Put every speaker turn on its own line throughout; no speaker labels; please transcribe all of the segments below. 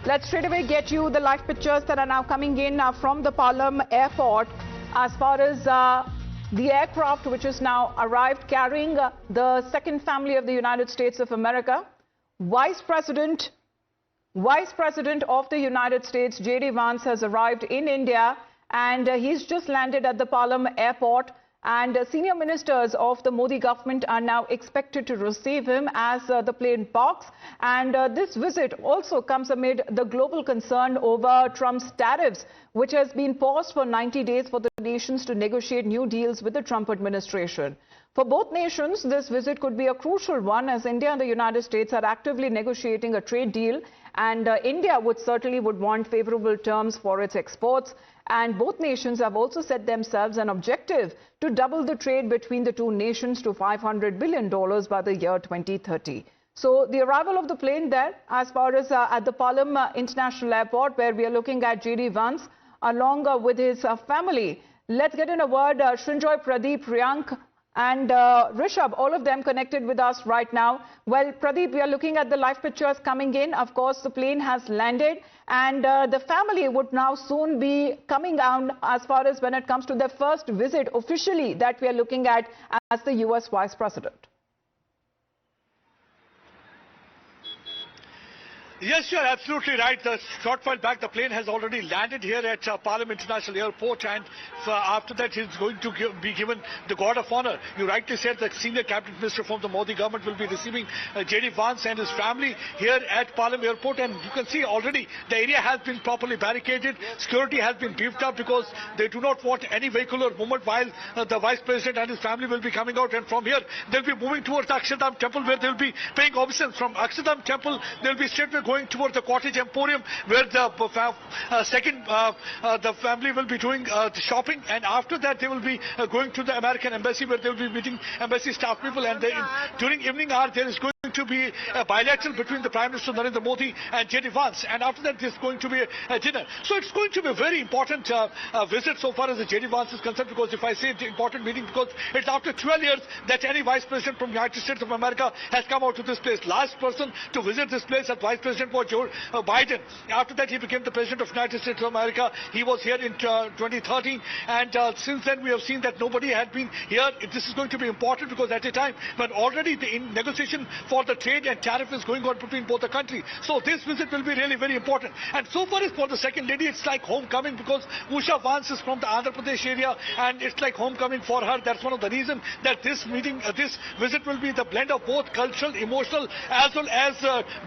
Let's straight away get you the live pictures that are now coming in from the Palam Airport as far as the aircraft which is now arrived carrying the second family of the United States of America. Vice President of the United States, J.D. Vance, has arrived in India, and he's just landed at the Palam Airport. And senior ministers of the Modi government are now expected to receive him as the plane parks. And this visit also comes amid the global concern over Trump's tariffs, which has been paused for 90 days for the nations to negotiate new deals with the Trump administration. For both nations, this visit could be a crucial one, as India and the United States are actively negotiating a trade deal, and India would want favorable terms for its exports. And both nations have also set themselves an objective to double the trade between the two nations to $500 billion by the year 2030. So the arrival of the plane there, as far as at the Palam International Airport, where we are looking at J.D. Vance along with his family. Let's get in a word. Srinjoy, Pradeep, Priyank and Rishabh, all of them connected with us right now. Well, Pradeep, we are looking at the live pictures coming in. Of course, the plane has landed, and the family would now soon be coming down as far as when it comes to their first visit officially that we are looking at as the US Vice President.
Yes, you're absolutely right. The short while back, the plane has already landed here at Palam International Airport, and after that, he's going to be given the Guard of Honor. You rightly said that senior cabinet minister from the Modi government will be receiving J.D. Vance and his family here at Palam Airport, and you can see already the area has been properly barricaded. Security has been beefed up because they do not want any vehicular movement while the Vice President and his family will be coming out, and from here they'll be moving towards the Akshardham temple, where they'll be paying obeisance. From Akshardham temple, they'll be straightway going towards the cottage emporium, where the family will be doing the shopping, and after that they will be going to the American embassy, where they will be meeting embassy staff people, and during evening hour there is going to be a bilateral between the Prime Minister Narendra Modi and J.D. Vance, and after that there's going to be a dinner. So it's going to be a very important visit so far as the J.D. Vance is concerned, because if I say important meeting, because it's after 12 years that any Vice President from the United States of America has come out to this place. Last person to visit this place as Vice President was Joe Biden. After that he became the President of the United States of America. He was here in 2013, and since then we have seen that nobody had been here. This is going to be important because at a time when already the negotiation for the trade and tariff is going on between both the countries. So this visit will be really very important. And so far as for the second lady, it's like homecoming, because Usha Vance is from the Andhra Pradesh area, and it's like homecoming for her. That's one of the reasons that this visit will be the blend of both cultural, emotional as well as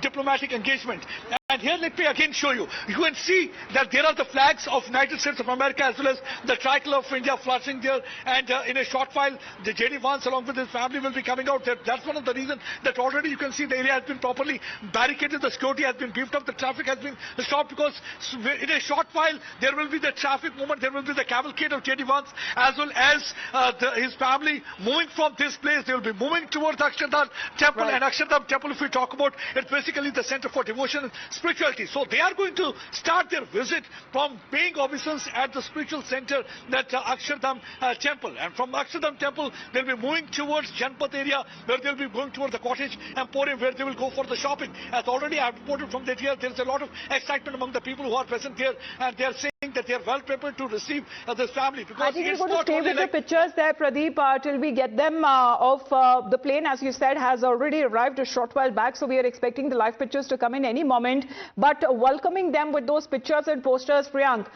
diplomatic engagement. And here let me again show you. You can see that there are the flags of United States of America as well as the tricolor of India flourishing there. And in a short while, the J.D. Vance along with his family will be coming out. That's one of the reasons that already you can see the area has been properly barricaded. The security has been beefed up. The traffic has been stopped, because in a short while there will be the traffic movement. There will be the cavalcade of J.D. Vance as well as his family moving from this place. They will be moving towards Akshardham temple. Right. And Akshardham temple, if we talk about, it's basically the center for devotion and spirituality. So they are going to start their visit from paying obeisance at the spiritual center, that Akshardham temple. And from Akshardham temple, they'll be moving towards Janpat area, where they'll be going towards the cottage emporium, where they will go for the shopping. As already I have reported from that here, there's a lot of excitement among the people who are present here, and they are saying that they are well prepared to receive this family. Because
I think we're going to stay with the pictures there, Pradeep, till we get them off the plane. As you said, has already arrived a short while back, so we are expecting the live pictures to come in any moment. But welcoming them with those pictures and posters, Priyank,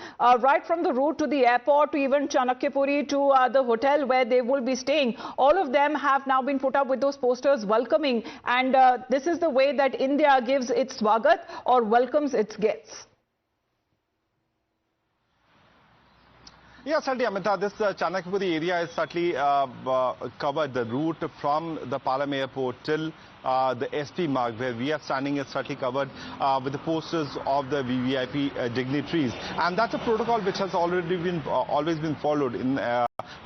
right from the route to the airport to even Chanakyapuri to the hotel where they will be staying, all of them have now been put up with those posters welcoming. And this is the way that India gives its swagat or welcomes its guests.
Yes, certainly, Amita, this Chanakyapuri area is certainly covered. The route from the Palam Airport till the SP mark, where we are standing, is certainly covered with the posters of the VVIP dignitaries. And that's a protocol which has already been always been followed in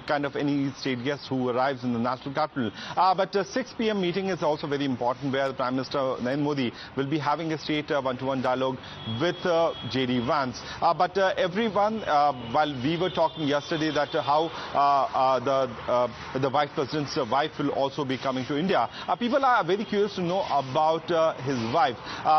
kind of any state guest who arrives in the national capital. But 6 p.m. meeting is also very important, where the Prime Minister Narendra Modi will be having a straight one-to-one dialogue with J.D. Vance. But everyone, while we were talking yesterday that how the Vice President's wife will also be coming to India, people are very curious to know about his wife,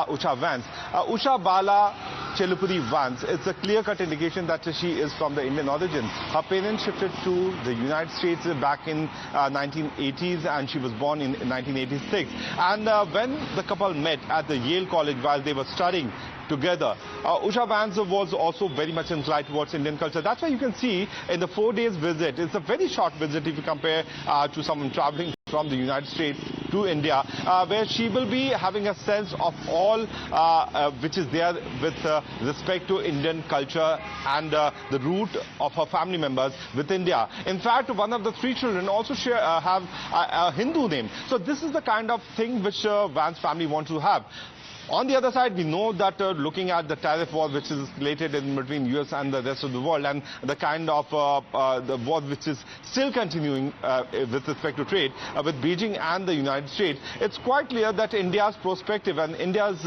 Usha Vance. Usha Bala Chelupuri Vance. It's a clear-cut indication that she is from the Indian origin. Her parents shifted to the United States back in 1980s, and she was born in 1986. And when the couple met at the Yale College while they were studying together, Usha Vance was also very much inclined towards Indian culture. That's why you can see in the 4 days visit, it's a very short visit if you compare to someone traveling from the United States to India, where she will be having a sense of all which is there with respect to Indian culture and the root of her family members with India. In fact, one of the 3 children also have a Hindu name. So this is the kind of thing which Vance family wants to have. On the other side, we know that looking at the tariff war which is related in between US and the rest of the world, and the kind of the war which is still continuing with respect to trade with Beijing and the United States, it's quite clear that India's perspective and India's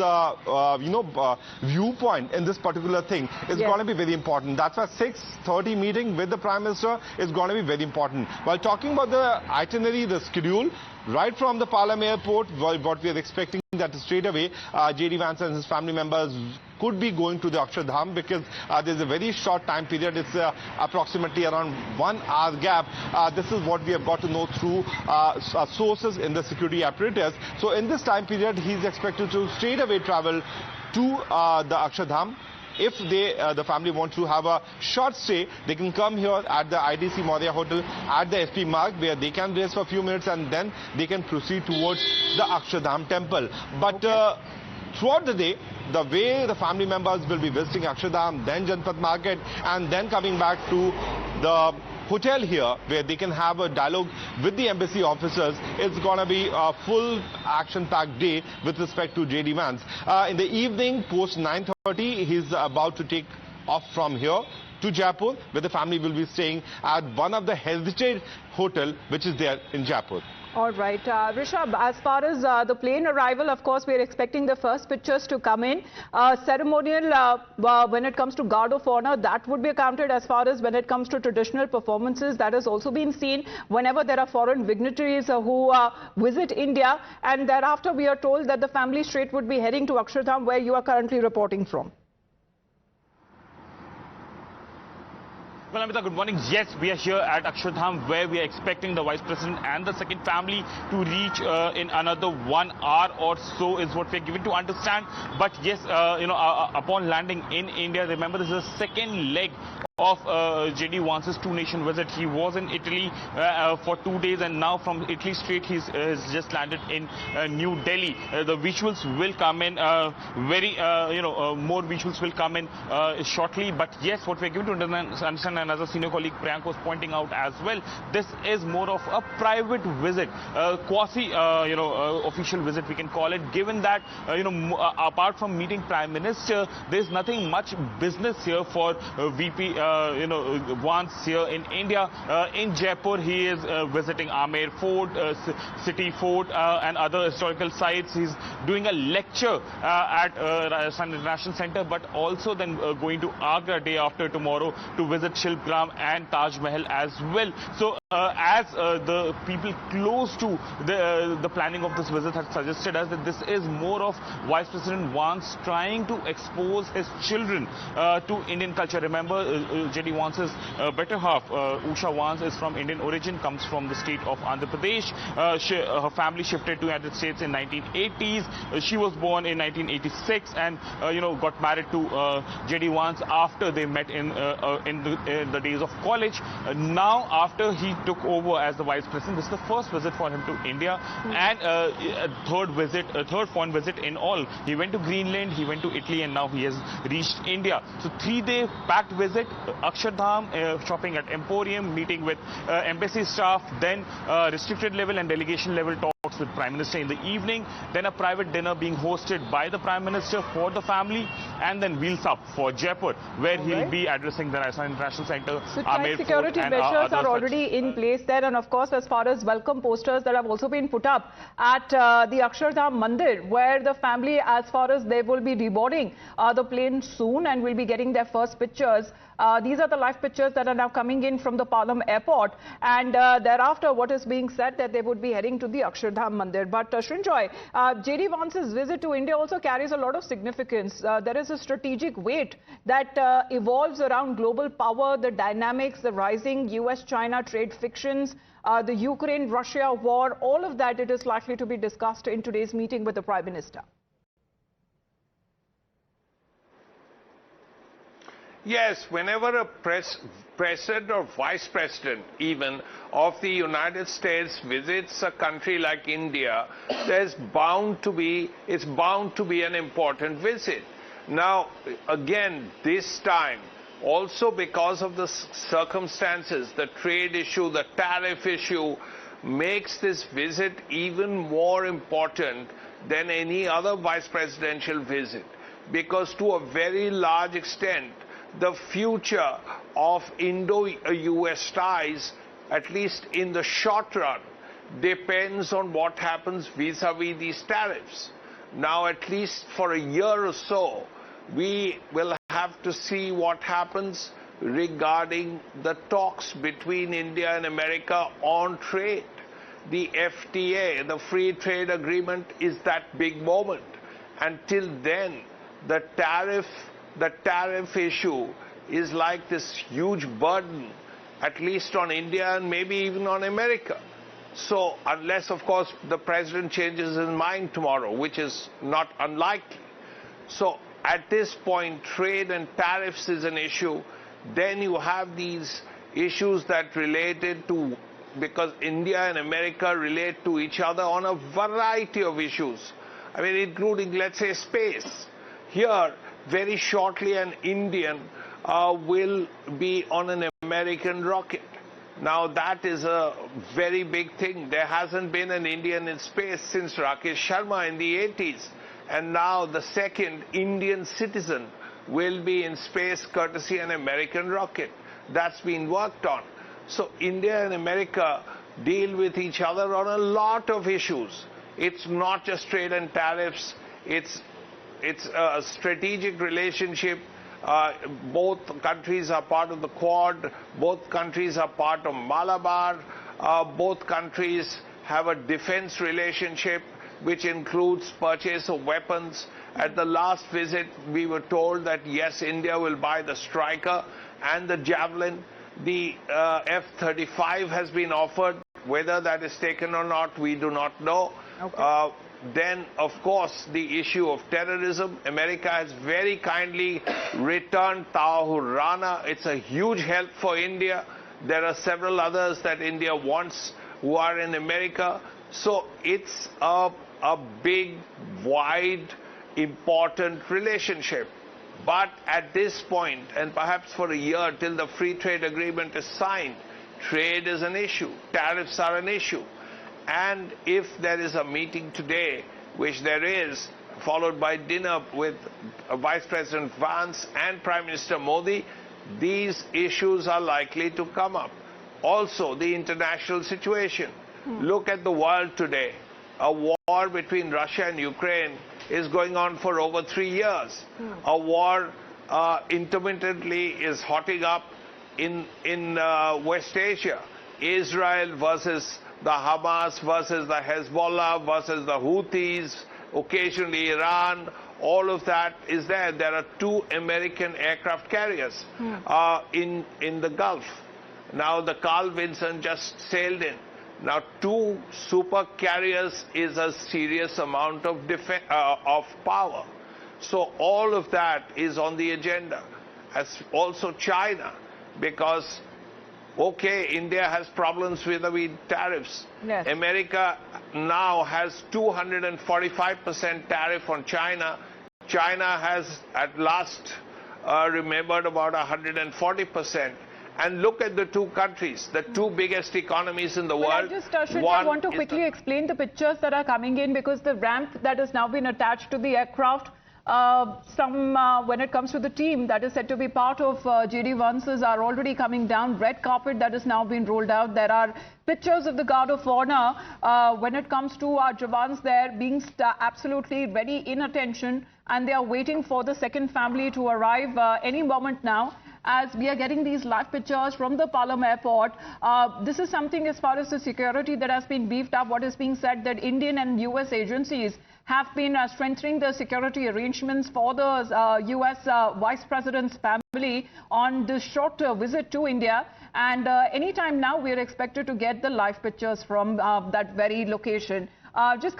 viewpoint in this particular thing is going to be very important. That's why 6:30 meeting with the Prime Minister is going to be very important. While talking about the itinerary, the schedule, right from the Palam Airport, what we are expecting that straight away, J.D. Vance and his family members could be going to the Akshardham, because there's a very short time period. It's approximately around 1 hour gap. This is what we have got to know through sources in the security apparatus. So in this time period, he's expected to straight away travel to the Akshardham. If the family wants to have a short stay, they can come here at the IDC Maurya Hotel at the SP Marg, where they can rest for a few minutes and then they can proceed towards the Akshardham temple. But throughout the day, the way the family members will be visiting Akshardham, then Janpat Market, and then coming back to the hotel here, where they can have a dialogue with the embassy officers, it's going to be a full action-packed day with respect to J.D. Vance. In the evening, post 9:30, he's about to take off from here to Jaipur, where the family will be staying at one of the heritage hotel which is there in Jaipur.
All right, Rishabh, as far as the plane arrival, of course, we are expecting the first pictures to come in. Ceremonial, when it comes to guard of honor, that would be accounted. As far as when it comes to traditional performances, that has also been seen whenever there are foreign dignitaries who visit India. And thereafter, we are told that the family straight would be heading to Akshardham, where you are currently reporting from.
Well, Amita, good morning. Yes, we are here at Akshardham, where we are expecting the Vice President and the second family to reach in another 1 hour or so, is what we are given to understand. But yes, upon landing in India, remember this is the second leg of J.D. Vance's 2-nation visit. He was in Italy for 2 days, and now from Italy straight he's just landed in New Delhi. The visuals will come in more visuals will come in shortly. But yes, what we're given to understand, and as a senior colleague Priyank was pointing out as well, this is more of a private visit, quasi official visit we can call it, given that apart from meeting Prime Minister, there's nothing much business here for VP Vance here in India. In Jaipur, he is visiting Amer Fort, City Fort, and other historical sites. He's doing a lecture at Rajasthan International Center, but also then going to Agra day after tomorrow to visit Shilpgram and Taj Mahal as well. So as the people close to the planning of this visit had suggested us, that this is more of Vice President Vance trying to expose his children to Indian culture. Remember, J.D. Vance's better half, Usha Vance, is from Indian origin, comes from the state of Andhra Pradesh. Her family shifted to the United States in 1980s. She was born in 1986 and got married to J.D. Vance after they met in the days of college. Now, after he took over as the Vice President, this is the first visit for him to India, and third foreign visit in all. He went to Greenland, he went to Italy, and now he has reached India. So 3-day packed visit. Akshardham, shopping at Emporium, meeting with embassy staff, then restricted level and delegation level talks with Prime Minister in the evening, then a private dinner being hosted by the Prime Minister for the family, and then wheels up for Jaipur, where he'll be addressing the Rajasthan International Center,
So
Palam Airport,
security
and
measures are
other
already in place there, and of course, as far as welcome posters that have also been put up at the Akshardham Mandir, where the family, as far as they will be deboarding the plane soon and will be getting their first pictures. These are the live pictures that are now coming in from the Palam Airport, and thereafter what is being said that they would be heading to the Akshardham Mandir. But Srinjoy, J.D. Vance's visit to India also carries a lot of significance. There is a strategic weight that evolves around global power, the dynamics, the rising US-China trade fictions, the Ukraine-Russia war, all of that it is likely to be discussed in today's meeting with the Prime Minister.
Yes, whenever a president or vice president even of the United States visits a country like India, it's bound to be an important visit. Now, again, this time, also because of the circumstances, the trade issue, the tariff issue, makes this visit even more important than any other vice presidential visit. Because to a very large extent, the future of Indo-US ties, at least in the short run, depends on what happens vis-a-vis these tariffs. Now, at least for a year or so, we will have to see what happens regarding the talks between India and America on trade. The FTA, the Free Trade Agreement, is that big moment. Until then, the tariff issue is like this huge burden, at least on India and maybe even on America. So unless, of course, the president changes his mind tomorrow, which is not unlikely. So at this point, trade and tariffs is an issue. Then you have these issues that related to, because India and America relate to each other on a variety of issues. I mean, including, let's say, space. Here, very shortly, an Indian will be on an American rocket. Now, that is a very big thing. There hasn't been an Indian in space since Rakesh Sharma in the 80s. And now the second Indian citizen will be in space courtesy an American rocket. That's been worked on. So India and America deal with each other on a lot of issues. It's not just trade and tariffs. It's a strategic relationship. Both countries are part of the Quad. Both countries are part of Malabar. Both countries have a defense relationship, which includes purchase of weapons. At the last visit, we were told that, yes, India will buy the Striker and the Javelin. The F-35 has been offered. Whether that is taken or not, we do not know. Okay. Then, of course, the issue of terrorism. America has very kindly returned Tahir Rana. It's a huge help for India. There are several others that India wants who are in America. So it's a big, wide, important relationship. But at this point, and perhaps for a year till the free trade agreement is signed, trade is an issue. Tariffs are an issue. And if there is a meeting today, which there is, followed by dinner with Vice President Vance and Prime Minister Modi, these issues are likely to come up. Also, the international situation. Look at the world today. A war between Russia and Ukraine is going on for over 3 years. A war intermittently is hotting up in West Asia. Israel versus the Hamas versus the Hezbollah versus the Houthis, occasionally Iran, all of that is there. There are 2 American aircraft carriers in the Gulf. Now the Carl Vinson just sailed in. Now 2 super carriers is a serious amount of power. So all of that is on the agenda. As also China, because okay, India has problems with the tariffs. Yes. America now has 245% tariff on China. China has at last remembered about 140%. And look at the 2 countries, the 2 biggest economies in the world.
I just want to quickly explain the pictures that are coming in, because the ramp that has now been attached to the aircraft When it comes to the team that is said to be part of J.D. Vance's are already coming down. Red carpet that is now being rolled out. There are pictures of the Guard of Honor when it comes to our Jawans there being absolutely ready in attention, and they are waiting for the second family to arrive any moment now. As we are getting these live pictures from the Palam Airport, this is something as far as the security that has been beefed up. What is being said that Indian and US agencies have been strengthening the security arrangements for the US Vice President's family on this short visit to India. And anytime now, we are expected to get the live pictures from that very location. Just